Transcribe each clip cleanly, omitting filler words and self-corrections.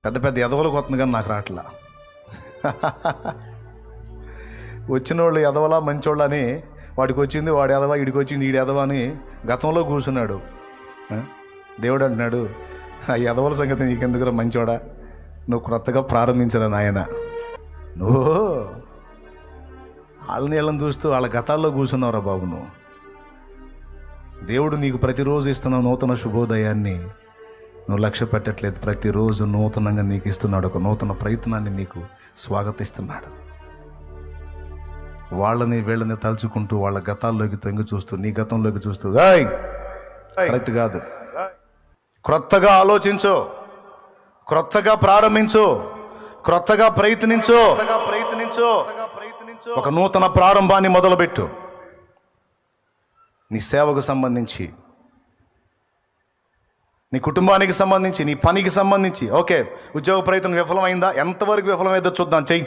పెద్ద పెద్ద ఎదవలకు వస్తుంది కానీ నాకు రావట్లా. వచ్చిన వాళ్ళు ఎదవలా మంచోళ్ళ అని వాడికి వచ్చింది వాడు ఎదవా, వీడికి వచ్చింది వీడి ఎదవా అని గతంలో కూర్చున్నాడు. దేవుడు అంటున్నాడు, ఆ ఎదవల సంగతి నీకెందుకురా మంచోడా, నువ్వు క్రొత్తగా ప్రారంభించిన నాయన. నువ్వు వాళ్ళని వీళ్ళని చూస్తూ వాళ్ళ గతాల్లో కూర్చున్నావురా బాబు. నువ్వు దేవుడు నీకు ప్రతిరోజు ఇస్తున్న నూతన శుభోదయాన్ని నువ్వు లక్ష్య పెట్టట్లేదు. ప్రతిరోజు నూతనంగా నీకు ఇస్తున్నాడు, ఒక నూతన ప్రయత్నాన్ని నీకు స్వాగతిస్తున్నాడు. వాళ్ళని వీళ్ళని తలుచుకుంటూ వాళ్ళ గతాల్లోకి తొంగి చూస్తూ నీ గతంలోకి చూస్తూ కరెక్ట్ కాదు. క్రొత్తగా ఆలోచించు, క్రొత్తగా ప్రారంభించు, క్రొత్తగా ప్రయత్నించు. ఒక నూతన ప్రారంభాన్ని మొదలుపెట్టు. నీ సేవకు సంబంధించి, నీ కుటుంబానికి సంబంధించి, నీ పనికి సంబంధించి. ఓకే, ఉద్యోగ ప్రయత్నం విఫలమైందా? ఎంతవరకు విఫలమైందో చూద్దాం, చెయ్యి.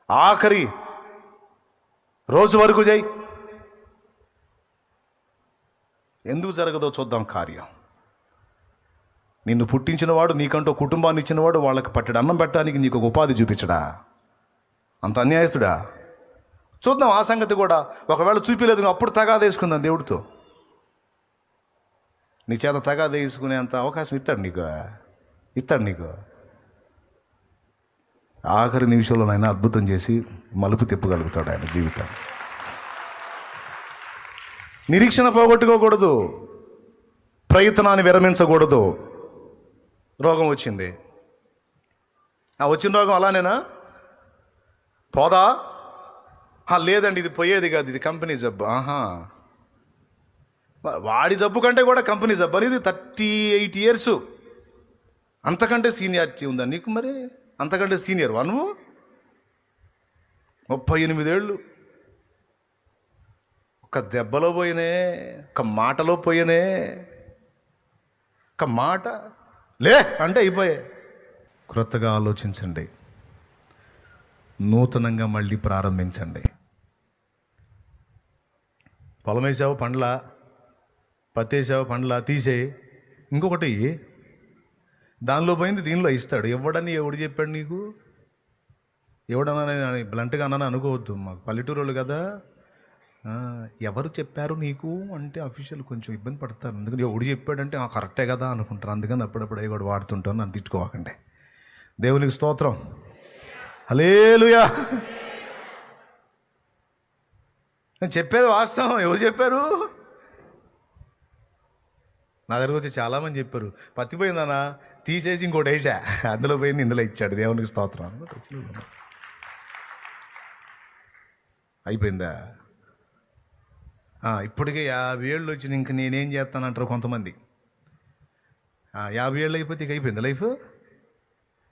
ఆఖరి రోజు వరకు చెయ్యి. ఎందుకు జరగదో చూద్దాం కార్యం. నిన్ను పుట్టించినవాడు, నీకంటూ కుటుంబాన్ని ఇచ్చినవాడు, వాళ్ళకి పట్టెడు అన్నం పెట్టడానికి నీకు ఒక ఉపాధి చూపించడా? అంత అన్యాయస్తుడా? చూద్దాం ఆ సంగతి కూడా. ఒకవేళ చూపించలేదు, అప్పుడు తగాదా వేసుకుందాం దేవుడితో. నీ చేత తగాదా వేసుకునేంత అవకాశం ఇస్తాడు నీకు. ఆఖరి నిమిషంలో ఆయన అద్భుతం చేసి మలుపు తిప్పగలుగుతాడు ఆయన జీవితం. నిరీక్షణ పోగొట్టుకోకూడదు, ప్రయత్నాన్ని విరమించకూడదు. రోగం వచ్చింది, ఆ వచ్చిన రోగం అలానేనా పోదా? లేదండి, ఇది పోయేది కాదు, ఇది కంపెనీ జబ్బు. వాడి జబ్బు కంటే కూడా కంపెనీ జబ్బు అనేది 38 years. అంతకంటే సీనియారిటీ ఉందా నీకు? మరి అంతకంటే సీనియర్ వా నువ్వు? 38 ఏళ్ళు. ఒక దెబ్బలో పోయినే, ఒక మాటలో పోయినే, ఒక మాట లే అంటే అయిపోయే. క్రొత్తగా ఆలోచించండి, నూతనంగా మళ్ళీ ప్రారంభించండి. పొలం వేసావు పండ్ల, పత్తి వేసావు పండ్ల, తీసేయి, ఇంకొకటి దానిలో పోయింది దీనిలో ఇస్తాడు. ఎవడని ఎవడు చెప్పాడు నీకు? ఎవడన్నా నేను బ్లంట్గా అన్నాను అనుకోవద్దు, మాకు పల్లెటూరు వాళ్ళు కదా. ఎవరు చెప్పారు నీకు అంటే అఫీషియల్ కొంచెం ఇబ్బంది పడతారు. అందుకని ఎవడు చెప్పాడంటే కరెక్టే కదా అనుకుంటారు. అందుకని అప్పుడప్పుడు అవి కూడా వాడుతుంటాను, నన్ను తిట్టుకోకండి. దేవునికి స్తోత్రం, హల్లెలూయా. నేను చెప్పేది వాస్తవం. ఎవరు చెప్పారు? నా దగ్గరకు వచ్చి చాలామంది చెప్పారు, పత్తి పోయిందన్నా తీసేసి ఇంకోటి వేసా, అందులో పోయింది ఇందులో ఇచ్చాడు. దేవునికి స్తోత్రం. అయిపోయిందా? ఇప్పటికే 50 ఏళ్ళు వచ్చిన ఇంక నేనేం చేస్తానంటారు కొంతమంది. 50 ఏళ్ళు అయిపోతే ఇక అయిపోయింది లైఫ్.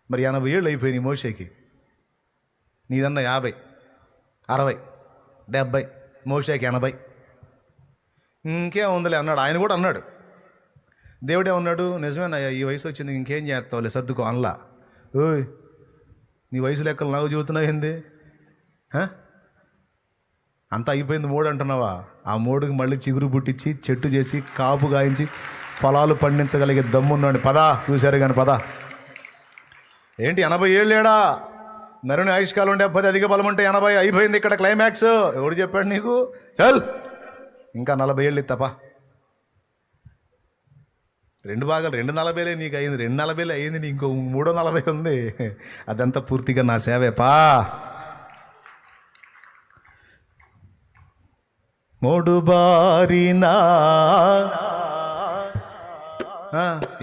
మరి 80 ఏళ్ళు అయిపోయినాయి మోషేకి. నీదన్నా 50, 60, 70, మోషేకి 80. ఇంకేం ఉందిలే అన్నాడు. ఆయన కూడా అన్నాడు, దేవుడే ఉన్నాడు, నిజమేనా ఈ వయసు వచ్చింది ఇంకేం చేస్తావులే సర్దుకో అనలా. ఓయ్, నీ వయసు లెక్కలు నాకు చెబుతున్నావు ఏంది? అంతా అయిపోయింది 3 అంటున్నావా? ఆ 3కి మళ్ళీ చిగురు పుట్టించి చెట్టు చేసి కాపు గాయించి ఫలాలు పండించగలిగే దమ్మున్నాడు. పదా చూశారు కానీ పదా. ఏంటి 80 ఏళ్ళు ఏడా? నరుని ఆయుష్కాలం 70, అధిక బలం ఉంటే 80. అయిపోయింది ఇక్కడ క్లైమాక్స్. ఎవడు చెప్పాడు నీకు? చల్, ఇంకా 40 ఏళ్ళు తప్ప. 2 భాగాలు 240 నీకు అయింది, 240 అయింది, నీకు ఇంకో 340 ఉంది. అదంతా పూర్తిగా నా సేవే పా. 3 బారినా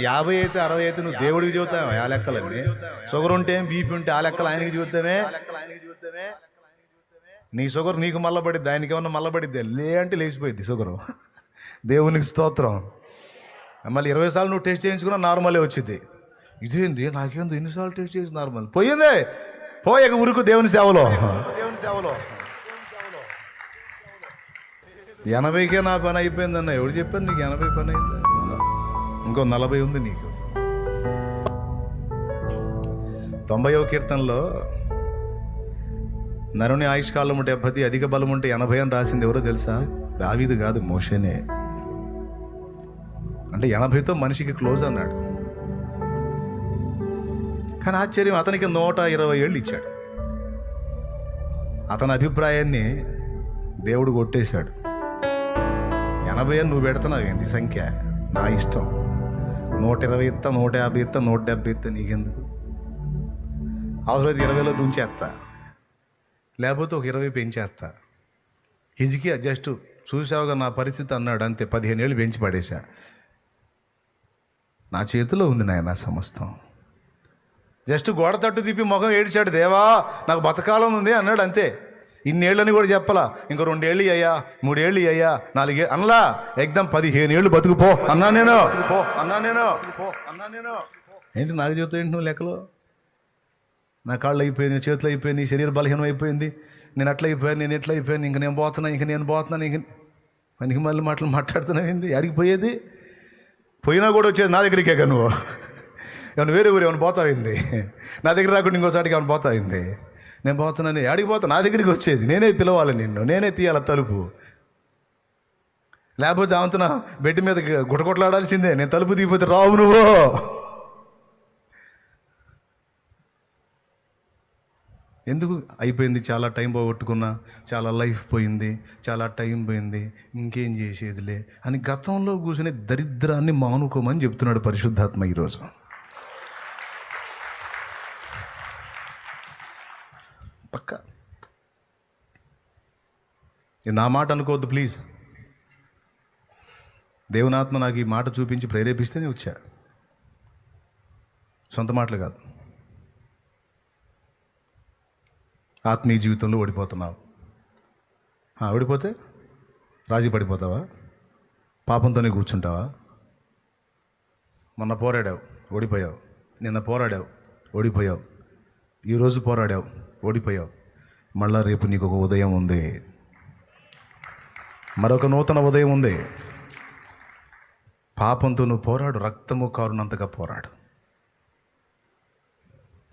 50 అయితే 60 అయితే నువ్వు దేవుడికి చెబుతావు ఆ లెక్కలన్నీ. షుగర్ ఉంటే బీపీ ఉంటే ఆ లెక్కలు ఆయనకి చెబుతామే. నీ షుగర్ నీకు మల్లబడిద్ది, ఆయనకి ఏమన్నా మల్లబడిద్ది? లే అంటే లేచిపోయిద్ది షుగరు. దేవునికి స్తోత్రం. మళ్ళీ 20 సార్లు నువ్వు టెస్ట్ చేయించుకున్నా నార్మలే వచ్చింది. ఇదేంది నాకేందో ఎన్నిసార్లు టెస్ట్ చేసి నార్మల్ పోయిందే. పోయాక ఉరుకు దేవుని సేవలో. 80కే నా పని అయిపోయిందన్న. ఎవరు చెప్పారు నీకు 80 పని అయింది? ఇంకో 40 ఉంది నీకు. 90వ కీర్తనలో నరుని ఆయుష్కాలం ఉంటే 70, అధిక బలం ఉంటే 80 అని రాసింది ఎవరో తెలుసా? దావీదు కాదు, మోషేనే. అంటే 80తో మనిషికి క్లోజ్ అన్నాడు. కానీ ఆశ్చర్యం, అతనికి 120 ఏళ్ళు ఇచ్చాడు. అతని అభిప్రాయాన్ని దేవుడు కొట్టేశాడు. 80 అని నువ్వు పెడుతున్నావు ఏంది సంఖ్య? నా ఇష్టం. 120 ఇస్తా, 150 ఇస్తా, 170 ఇస్తా, నీకెందుకు? అవసరమైతే 20లో దుంచేస్తా, లేకపోతే ఒక 20 పెంచేస్తా. హిజ్కియా జస్ట్ చూసావుగా నా పరిస్థితి అన్నాడు, అంతే. 15 ఏళ్ళు పెంచి పడేశా. నా చేతిలో ఉంది నాయన సమస్తం. జస్ట్ గోడ తట్టు తిప్పి ముఖం ఏడిచాడు, దేవా నాకు బతకాలం ఉంది అన్నాడు, అంతే. ఇన్నేళ్ళని కూడా చెప్పలా. ఇంకో 2 ఏళ్ళు అయ్యా, 3 ఏళ్ళు అయ్యా, 4 ఏళ్ళు అనలా. ఎగ్దం 15 ఏళ్ళు బతుకుపో అన్నా నేను. ఏంటి నాకు చెబుతా ఏంటి నువ్వు లెక్కలో? నా కాళ్ళు అయిపోయింది, చేతులు అయిపోయింది, శరీర బలహీనం అయిపోయింది, నేను అట్లా అయిపోయాను, నేను ఎట్లా అయిపోయాను, ఇంక నేను పోతున్నాను, ఇంక పనికి మళ్ళీ మాటలు మాట్లాడుతున్నావు ఏంది? అడిగి పోయేది? పోయినా కూడా వచ్చేది నా దగ్గరికే కదా. నువ్వు ఏమైనా వేరే ఊరు ఏమైనా పోతావింది? నా దగ్గర రాకుండా ఇంకోసారికి ఏమైనా పోతావింది? నేను పోతున్నాను, అడిగి పోతా, నా దగ్గరికి వచ్చేది. నేనే పిలవాలి నిన్ను, నేనే తీయాలి తలుపు. లేకపోతే ఆమెతో బెడ్ మీద గుటకొట్లాడాల్సిందే. నేను తలుపు తీయపోతే రావు నువ్వు. ఎందుకు అయిపోయింది? చాలా టైం పోగొట్టుకున్నా, చాలా లైఫ్ పోయింది, చాలా టైం పోయింది, ఇంకేం చేసేదిలే అని గతంలో కూర్చునే దరిద్రాన్ని మానుకోమని చెప్తున్నాడు పరిశుద్ధాత్మ ఈరోజు. పక్క నా మాట అనుకోవద్దు ప్లీజ్. దేవునాత్మ నాకు ఈ మాట చూపించి ప్రేరేపిస్తేనే వచ్చా, సొంత మాటలు కాదు. ఆత్మీయ జీవితంలో ఓడిపోతున్నావు. ఓడిపోతే రాజీ పడిపోతావా? పాపంతోనే కూర్చుంటావా? మొన్న పోరాడావు, ఓడిపోయావు. నిన్న పోరాడావు, ఓడిపోయావు. ఈరోజు పోరాడావు, ఓడిపోయావు. మళ్ళా రేపు నీకు ఒక ఉదయం ఉంది, మరొక నూతన ఉదయం ఉంది. పాపంతో నువ్వు పోరాడు, రక్తము కారునంతగా పోరాడు.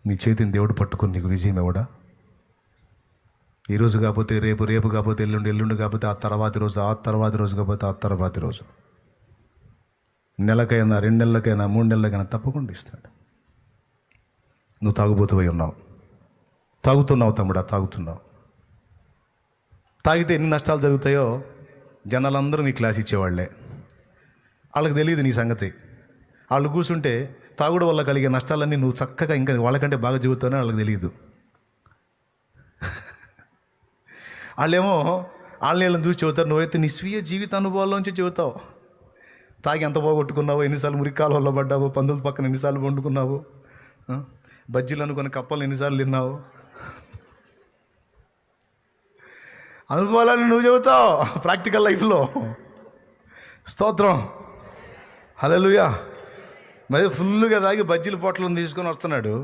నీ చేతిని దేవుడు పట్టుకుని నీకు విజయం ఇవ్వడా? ఈరోజు కాకపోతే రేపు, రేపు కాకపోతే ఎల్లుండి, ఎల్లుండి కాకపోతే ఆ తర్వాతి రోజు, ఆ తర్వాతి రోజు కాకపోతే ఆ తర్వాతి రోజు, నెలకైనా 2 నెలలకైనా 3 నెలలకైనా తప్పకుండా ఇస్తాడు. నువ్వు తాగుబోతువై ఉన్నావు, తాగుతున్నావు తమ్ముడా, తాగుతున్నావు. తాగితే ఎన్ని నష్టాలు జరుగుతాయో జనాలందరూ నీ క్లాస్ ఇచ్చేవాళ్లే. వాళ్ళకి తెలియదు నీ సంగతి. వాళ్ళు కూర్చుంటే తాగుడు వల్ల కలిగే నష్టాలన్నీ నువ్వు చక్కగా ఇంకా వాళ్ళకంటే బాగా చెబుతానని వాళ్ళకి తెలియదు. వాళ్ళేమో వాళ్ళని చూసి చెబుతారు, నువ్వైతే నీ స్వీయ జీవిత అనుభవాల్లోంచి చెబుతావు. తాగి ఎంత పోగొట్టుకున్నావు, ఎన్నిసార్లు మురికాలలో పడ్డావు, పందుల పక్కన ఎన్నిసార్లు వండుకున్నావు, బజ్జీలు అనుకుని కప్పలు ఎన్నిసార్లు తిన్నావు, అనుభవాలని నువ్వు చెబుతావు ప్రాక్టికల్ లైఫ్లో. స్తోత్రం, హల్లెలూయా. మరి ఫుల్గా తాగి బజ్జీల పొట్లను తీసుకొని వస్తున్నాడు.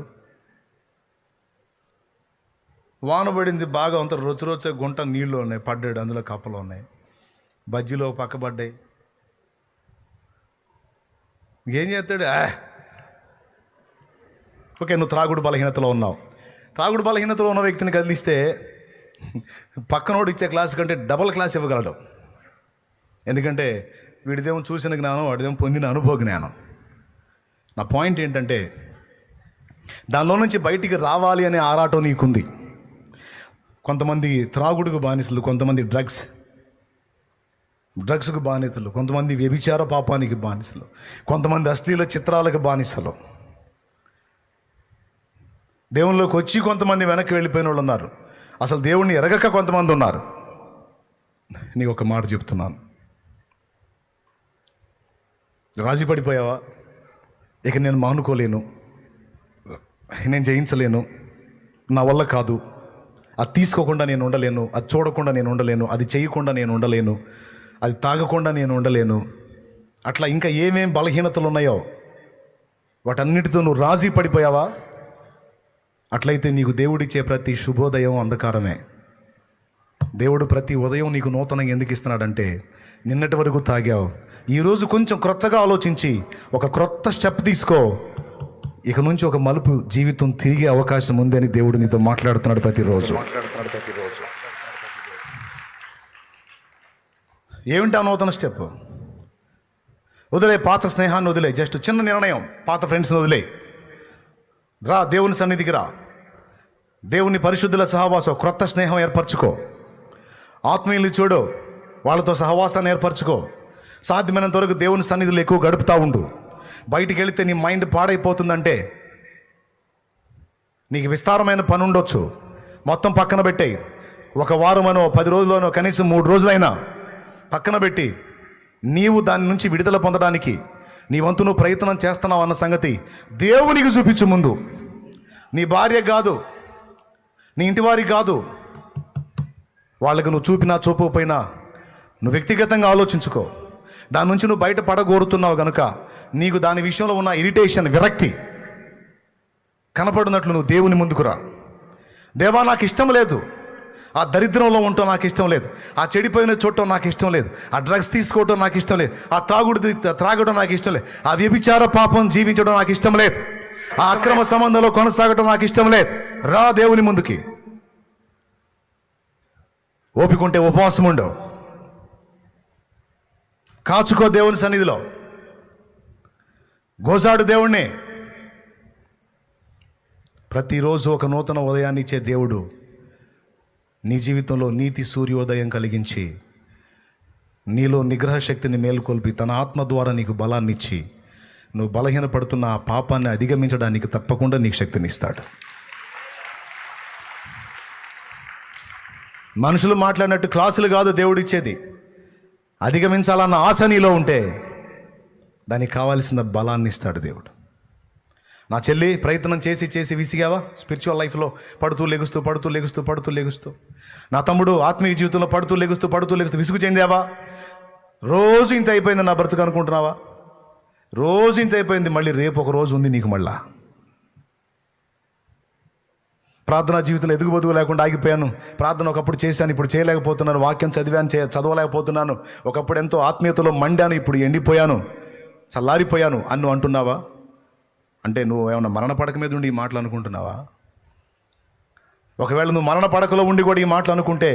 వాన పడింది బాగా, అంత రోజు గుంట నీళ్ళు ఉన్నాయి, పడ్డాడు, అందులో కప్పలు ఉన్నాయి, బజ్జీలో పక్క పడ్డాయి. ఏం చేస్తాడు? ఓకే, నువ్వు త్రాగుడు బలహీనతలో ఉన్నావు. త్రాగుడు బలహీనతలో ఉన్న వ్యక్తిని కదిలిస్తే పక్కనోడు ఇచ్చే క్లాస్ కంటే డబల్ క్లాస్ ఇవ్వగలడు. ఎందుకంటే వీడిదేమో చూసిన జ్ఞానం, వాడిదేమో పొందిన అనుభవ జ్ఞానం. నా పాయింట్ ఏంటంటే దానిలో నుంచి బయటికి రావాలి అనే ఆరాటం నీకుంది. కొంతమంది త్రాగుడుకు బానిసలు, కొంతమంది డ్రగ్స్కు బానిసలు, కొంతమంది వ్యభిచార పాపానికి బానిసలు, కొంతమంది అశ్లీల చిత్రాలకు బానిసలు. దేవునిలోకి వచ్చి కొంతమంది వెనక్కి వెళ్ళిపోయిన వాళ్ళు ఉన్నారు. అసలు దేవుణ్ణి ఎరగక కొంతమంది ఉన్నారు. నీకు ఒక మాట చెప్తున్నాను, రాజీ పడిపోయావా? ఇక నేను మానుకోలేను, నేను జయించలేను, నా వల్ల కాదు, అది తీసుకోకుండా నేను ఉండలేను, అది చూడకుండా నేను ఉండలేను, అది చేయకుండా నేను ఉండలేను, అది తాగకుండా నేను ఉండలేను, అట్లా ఇంకా ఏమేం బలహీనతలు ఉన్నాయో వాటన్నిటితో నువ్వు రాజీ పడిపోయావా? అట్లయితే నీకు దేవుడిచ్చే ప్రతి శుభోదయం అంధకారమే. దేవుడు ప్రతి ఉదయం నీకు నూతనంగా ఎందుకు ఇస్తున్నాడంటే, నిన్నటి వరకు తాగావు, ఈరోజు కొంచెం క్రొత్తగా ఆలోచించి ఒక క్రొత్త స్టెప్ తీసుకో, ఇక నుంచి ఒక మలుపు జీవితం తిరిగే అవకాశం ఉంది అని దేవుడు నీతో మాట్లాడుతున్నాడు ప్రతిరోజు. ఏమిటి ఆ నూతన స్టెప్? వదిలే పాత స్నేహాన్ని, వదిలే జస్ట్ చిన్న నిర్ణయం, పాత ఫ్రెండ్స్ని వదిలే, రా, దేవుని సన్నిధికి రా. దేవుని పరిశుద్ధుల సహవాసం, క్రొత్త స్నేహం ఏర్పరచుకో. ఆత్మీయులు చూడు, వాళ్ళతో సహవాసాన్ని ఏర్పరచుకో. సాధ్యమైనంత వరకు దేవుని సన్నిధిలో ఎక్కువ గడుపుతూ ఉండు. బయటికి వెళితే నీ మైండ్ పాడైపోతుందంటే నీకు విస్తారమైన పని ఉండొచ్చు, మొత్తం పక్కన పెట్టేయి. ఒక వారమనో 10 రోజులనో కనీసం 3 రోజులైనా పక్కన పెట్టి నీవు దాని నుంచి విడుదల పొందడానికి నీ వంతు నువ్వు ప్రయత్నం చేస్తున్నావు అన్న సంగతి దేవునికి చూపించు. ముందు నీ భార్య కాదు, నీ ఇంటి వారికి కాదు, వాళ్ళకు నువ్వు చూపినా చూపకపోయినా నువ్వు వ్యక్తిగతంగా ఆలోచించుకో. దాని నుంచి నువ్వు బయట పడగోరుతున్నావు కనుక నీకు దాని విషయంలో ఉన్న ఇరిటేషన్, విరక్తి కనపడినట్లు నువ్వు దేవుని ముందుకురా. దేవా, నాకు ఇష్టం లేదు, ఆ దరిద్రంలో ఉండటం నాకు ఇష్టం లేదు, ఆ చెడిపోయిన చూడటం నాకు ఇష్టం లేదు, ఆ డ్రగ్స్ తీసుకోవటం నాకు ఇష్టం లేదు, ఆ త్రాగడం నాకు ఇష్టం లేదు, ఆ వ్యభిచార పాపం జీవించడం నాకు ఇష్టం లేదు, ఆ అక్రమ సంబంధంలో కొనసాగడం నాకు ఇష్టం లేదు. రా దేవుని ముందుకి. ఓపికంటే ఉపవాసం ఉండవు, కాచుకో దేవుని సన్నిధిలో, గోజాడు దేవుణ్ణి. ప్రతిరోజు ఒక నూతన ఉదయాన్ని ఇచ్చే దేవుడు నీ జీవితంలో నీతి సూర్యోదయం కలిగించి నీలో నిగ్రహ శక్తిని మేల్కొల్పి తన ఆత్మ ద్వారా నీకు బలాన్ని ఇచ్చి నువ్వు బలహీనపడుతున్న ఆ పాపాన్ని అధిగమించడానికి తప్పకుండా నీకు శక్తిని ఇస్తాడు. మనుషులు మాట్లాడినట్టు క్లాసులు కాదు దేవుడిచ్చేది. అధిగమించాలన్న ఆశ నీలో ఉంటే దానికి కావాల్సిన బలాన్ని ఇస్తాడు దేవుడు. నా చెల్లి, ప్రయత్నం చేసి చేసి విసిగావా? స్పిరిచువల్ లైఫ్లో పడుతూ లెగుస్తూ. నా తమ్ముడు, ఆత్మీయ జీవితంలో పడుతూ లెగుస్తూ విసుగు చెందావా? రోజు ఇంత అయిపోయింది నా బ్రతుకు అనుకుంటున్నావా? రోజు ఇంత అయిపోయింది, మళ్ళీ రేపు ఒక రోజు ఉంది నీకు. మళ్ళా ప్రార్థనా జీవితంలో ఎదుగుబదుగు లేకుండా ఆగిపోయాను. ప్రార్థన ఒకప్పుడు చేశాను, ఇప్పుడు చేయలేకపోతున్నాను. వాక్యం చదవలేకపోతున్నాను. ఒకప్పుడు ఎంతో ఆత్మీయతలో మండాను, ఇప్పుడు ఎండిపోయాను, చల్లారిపోయాను అన్ను అంటున్నావా? అంటే నువ్వు ఏమన్నా మరణ పడక మీద ఉండి ఈ మాటలు అనుకుంటున్నావా? ఒకవేళ నువ్వు మరణ పడకలో ఉండి కూడా ఈ మాటలు అనుకుంటే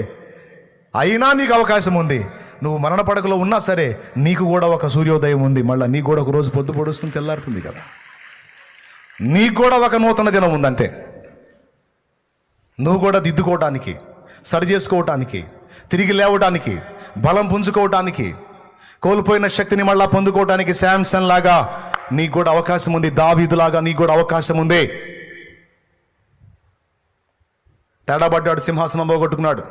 అయినా నీకు అవకాశం ఉంది. నువ్వు మరణ పడకలో ఉన్నా సరే నీకు కూడా ఒక సూర్యోదయం ఉంది. మళ్ళీ నీకు కూడా ఒక రోజు పొద్దు పొడుస్తుంది, తెల్లారుతుంది కదా. నీకు కూడా ఒక నూతన దినం ఉందంటే నువ్వు కూడా దిద్దుకోవటానికి, సరి చేసుకోవటానికి, తిరిగి లేవటానికి, బలం పుంజుకోవటానికి, కోల్పోయిన శక్తిని మళ్ళా పొందుకోవటానికి శాంసన్ లాగా నీకు కూడా అవకాశం ఉంది. దావీదులాగా నీకు కూడా అవకాశం ఉంది. తేడాబడ్డాడు, సింహాసనం పోగొట్టుకున్నాడు,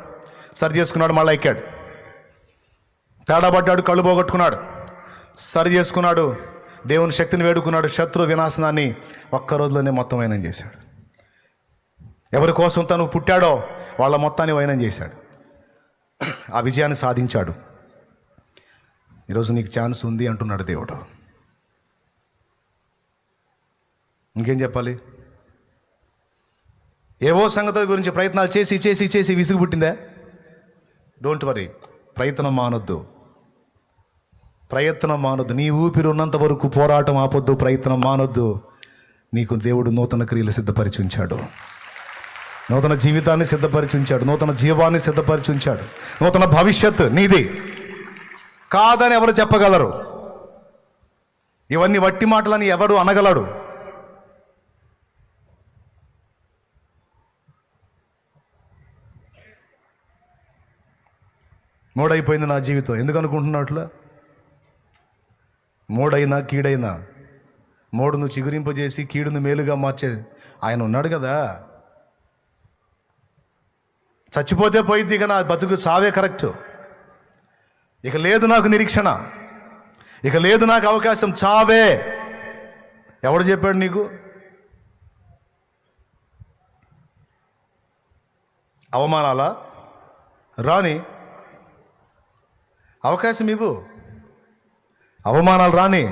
సరి చేసుకున్నాడు, మళ్ళీ ఎక్కాడు. తేడాబడ్డాడు, కళ్ళు పోగొట్టుకున్నాడు, సరి చేసుకున్నాడు, దేవుని శక్తిని వేడుకున్నాడు, శత్రు వినాశనాన్ని ఒక్క రోజులోనే మొత్తం వైనం చేశాడు. ఎవరి కోసం తను పుట్టాడో వాళ్ళ మొత్తాన్ని వైనం చేశాడు. ఆ విజయాన్ని సాధించాడు. ఈరోజు నీకు ఛాన్స్ ఉంది అంటున్నాడు దేవుడు. ఇంకేం చెప్పాలి? ఏవో సంగతుల గురించి ప్రయత్నాలు చేసి విసుగు పుట్టిందా? డోంట్ వరీ, ప్రయత్నం మానొద్దు. నీ ఊపిరి ఉన్నంత వరకు పోరాటం ఆపొద్దు, ప్రయత్నం మానొద్దు. నీకు దేవుడు నూతన క్రియలు సిద్ధపరిచి ఉంచాడు, నూతన జీవితాన్ని సిద్ధపరిచి ఉంచాడు, నూతన జీవాన్ని సిద్ధపరిచి ఉంచాడు, నూతన భవిష్యత్తు నీది కాదని ఎవరు చెప్పగలరు? ఇవన్నీ వట్టి మాటలని ఎవడు అనగలడు? మూడైపోయింది నా జీవితం ఎందుకు అనుకుంటున్నట్లా? మూడైనా కీడైనా మూడును చిగురింపజేసి కీడును మేలుగా మార్చే ఆయన ఉన్నాడు కదా. చచ్చిపోతే పోయింది, ఇక నా బతుకు చావే కరెక్ట్. ఇక లేదు నాకు నిరీక్షణ, ఇక లేదు నాకు అవకాశం, చావే. ఎవడు చెప్పాడు నీకు? అవమానాలా? రాని, అవకాశం ఇవ్వు, అవమానాలు రాని.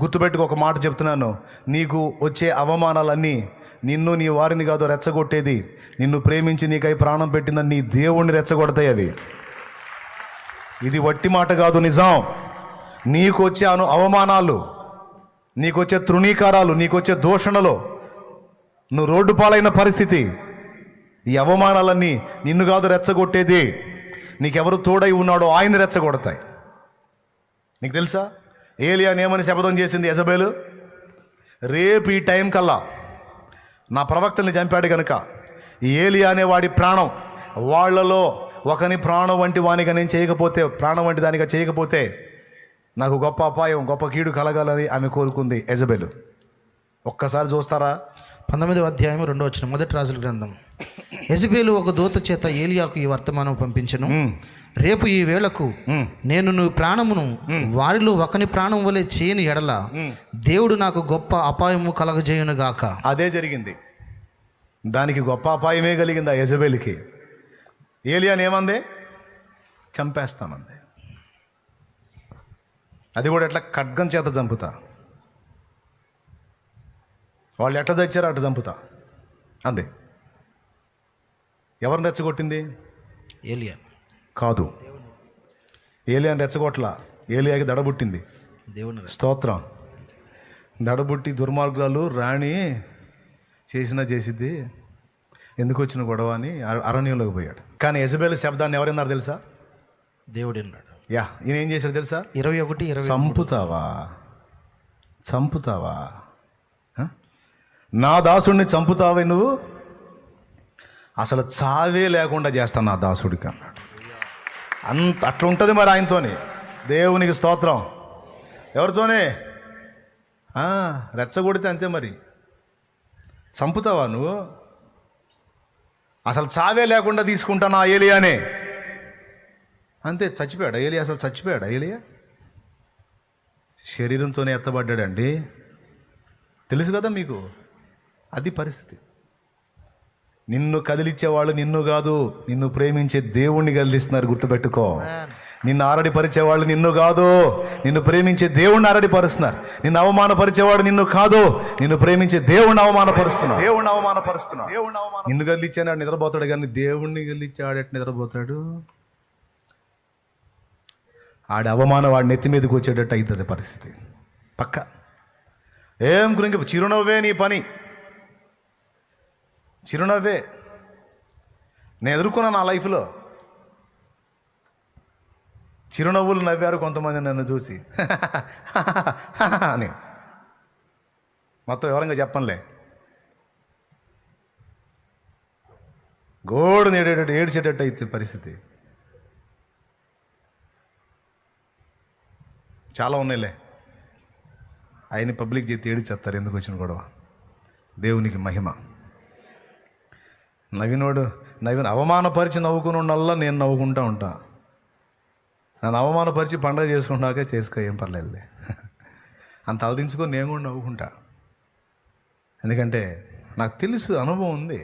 గుర్తుపెట్టుకు ఒక మాట చెప్తున్నాను, నీకు వచ్చే అవమానాలన్నీ నిన్ను నీ వారిని కాదు రెచ్చగొట్టేది, నిన్ను ప్రేమించి నీకై ప్రాణం పెట్టిన నీ దేవుణ్ణి రెచ్చగొడతాయి అవి. ఇది వట్టి మాట కాదు, నిజం. నీకు వచ్చే అవమానాలు, నీకు వచ్చే తృణీకారాలు, నీకు వచ్చే దూషణలు, నువ్వు రోడ్డు పాలైన పరిస్థితి, ఈ అవమానాలన్నీ నిన్ను కాదు రెచ్చగొట్టేది, నీకెవరు తోడై ఉన్నాడో ఆయన్ని రెచ్చగొడతాయి. నీకు తెలుసా ఏలియాని ఏమని శపథం చేసింది యెజబెలు? రేపు ఈ టైం కల్లా నా ప్రవక్తల్ని చంపాడు కనుక ఈ ఏలియా అనే వాడి ప్రాణం వాళ్ళలో ఒకని ప్రాణం వంటి వానిగా నేను చేయకపోతే, ప్రాణం వంటి దానిగా చేయకపోతే నాకు గొప్ప అపాయం, గొప్ప కీడు కలగాలని ఆమె కోరుకుంది యెజబెలు. ఒక్కసారి చూస్తారా 19వ అధ్యాయం 2వ వచనం, మొదటి రాజుల గ్రంథం. యెజబెలు ఒక దూత చేత ఏలియాకు ఈ వర్తమానం పంపించెను. రేపు ఈ వేళకు నేను నీ ప్రాణమును వారిలో ఒకని ప్రాణం వలె చేయని ఎడల దేవుడు నాకు గొప్ప అపాయము కలగజేయును గాక. అదే జరిగింది. దానికి గొప్ప అపాయమే కలిగింది ఆ యెజబెలుకి. ఏలియాని ఏమంది? చంపేస్తామంది. అది కూడా ఎట్లా? ఖడ్గం చేత చంపుతా. వాళ్ళు ఎట్లా తెచ్చారో అట్లా చంపుతా అంది. ఎవరిని రెచ్చగొట్టింది? ఏలియా కాదు, ఏలియాని రెచ్చగొట్ల. ఏలియాకి దడబుట్టింది. దేవుని స్తోత్రం. దడబుట్టి దుర్మార్గురాలు రాణి చేసిద్ది, ఎందుకు వచ్చిన గొడవ అని అరణ్యంలోకి పోయాడు. కానీ యెజబెలు శబ్దాన్ని ఎవరన్నారు తెలుసా? దేవుడు అన్నాడు. ఈయన ఏం చేశాడు తెలుసా? 21, చంపుతావా నా దాసుడిని చంపుతావే నువ్వు? అసలు చావే లేకుండా చేస్తాను నా దాసుడికి అన్నాడు. అట్లా ఉంటుంది మరి ఆయనతోని. దేవునికి స్తోత్రం. ఎవరితోనే? రెచ్చగొడితే అంతే మరి. చంపుతావా నువ్వు? అసలు చావే లేకుండా తీసుకుంటాను ఆ ఏలియానే. అంతే. చచ్చిపోయాడు ఏలియా. అసలు చచ్చిపోయాడు ఏలియా. శరీరంతోనే ఎత్తబడ్డాడండి. తెలుసు కదా మీకు. అది పరిస్థితి. నిన్ను కదిలిచ్చేవాళ్ళు నిన్ను కాదు, నిన్ను ప్రేమించే దేవుణ్ణి కదిలిస్తున్నారు. గుర్తుపెట్టుకో. నిన్ను ఆరడిపరిచేవాళ్ళు నిన్ను కాదు, నిన్ను ప్రేమించే దేవుణ్ణి ఆరడిపరుస్తున్నారు. నిన్ను అవమానపరిచేవాడు నిన్ను కాదు, నిన్ను ప్రేమించే దేవుణ్ణి అవమానపరుస్తున్నాడు. నిన్ను కదిలిచ్చాడు నిద్రపోతాడు, కానీ దేవుణ్ణి కదిలిచ్చాడు ఎట్ నిద్రపోతాడు? ఆడి అవమానం వాడి నెత్తి మీదకి వచ్చేటట్టు అవుతుంది పరిస్థితి. పక్క ఏం గురించి చిరునవ్వే నీ పని. చిరునవ్వే. నేను ఎదుర్కొన్నా నా లైఫ్లో. చిరునవ్వులు నవ్వారు కొంతమంది నన్ను చూసి అని. మొత్తం వివరంగా చెప్పనులే. గోడు ఏడ్చేటట్టు అయితే పరిస్థితి చాలా ఉన్నాయిలే. ఆయన పబ్లిక్ చేతి ఏడిచేస్తారు. ఎందుకు వచ్చిన గొడవ? దేవునికి మహిమ. నవీన్ అవమానపరిచి నవ్వుకున్నల్లా నేను నవ్వుకుంటా ఉంటా. నన్ను అవమానపరిచి పండగ చేసుకుంటాకే చేసుకో, ఏం పర్లేదులే. అంత అలదించుకొని నేను కూడా నవ్వుకుంటా. ఎందుకంటే నాకు తెలుసు, అనుభవం ఉంది.